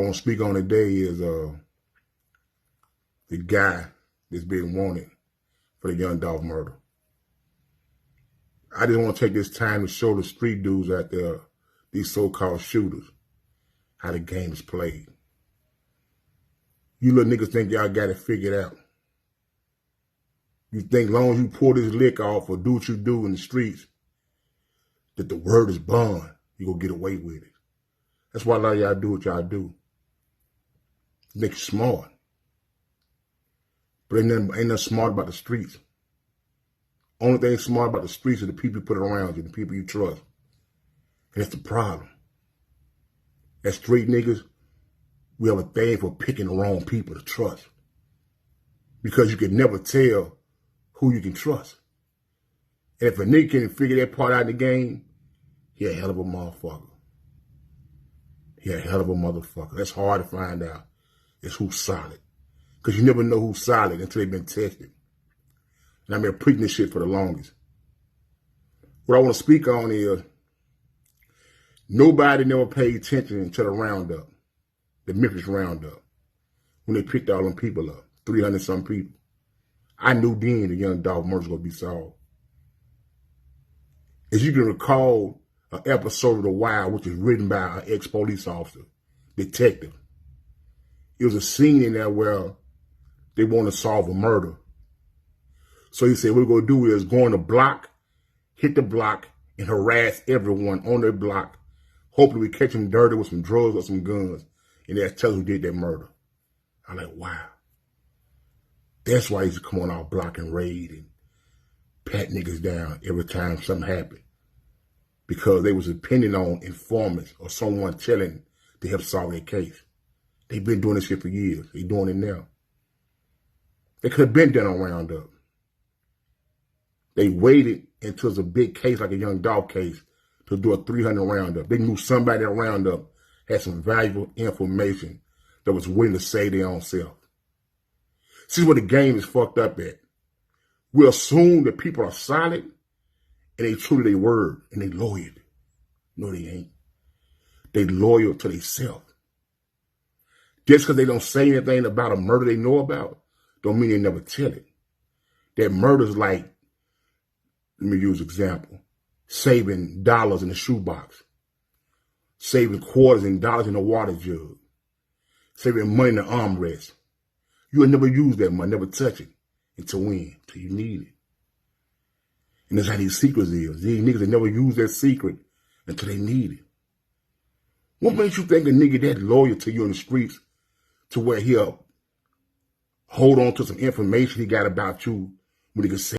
I want to speak on today is the guy that's being wanted for the young Dolph murder. I just want to take this time to show the street dudes out there, these so-called shooters, how the game is played. You little niggas think y'all got it figured out. You think as long as you pull this lick off or do what you do in the streets, that the word is bond, you gonna get away with it. That's why a lot of y'all do what y'all do. Make you smart. But ain't nothing smart about the streets. Only thing smart about the streets are the people you put around you, the people you trust. And that's the problem. As street niggas, we have a thing for picking the wrong people to trust. Because you can never tell who you can trust. And if a nigga can figure that part out in the game, he a hell of a motherfucker. He a hell of a motherfucker. That's hard to find out. It's who's solid. Because you never know who's solid until they've been tested. And I've been preaching this shit for the longest. What I want to speak on is nobody never paid attention to the roundup, the Memphis roundup, when they picked all them people up, 300-some people. I knew then the young Dolph murder was going to be solved. As you can recall, an episode of The Wire, which was written by an ex-police officer, detective. It was a scene in there where they want to solve a murder. So he said, what we're going to do is go on the block, hit the block, and harass everyone on their block. Hopefully we catch them dirty with some drugs or some guns, and they'll tell us who did that murder. I'm like, wow. That's why he used to come on our block and raid and pat niggas down every time something happened. Because they was depending on informants or someone telling to help solve their case. They've been doing this shit for years. They're doing it now. They could have been done on roundup. They waited until it was a big case like a young Dolph case to do a 300 roundup. They knew somebody at roundup had some valuable information that was willing to save their own self. See where the game is fucked up at. We assume that people are solid and they true to their word and they loyal. No, they ain't. They loyal to themselves. Just because they don't say anything about a murder they know about, don't mean they never tell it. That murder's like, let me use an example, saving dollars in the shoebox, saving quarters and dollars in the water jug, saving money in the armrest. You'll never use that money, never touch it until when? Until you need it. And that's how these secrets is. These niggas that never use that secret until they need it. What makes you think a nigga that loyal to you in the streets to where he'll hold on to some information he got about you when he can say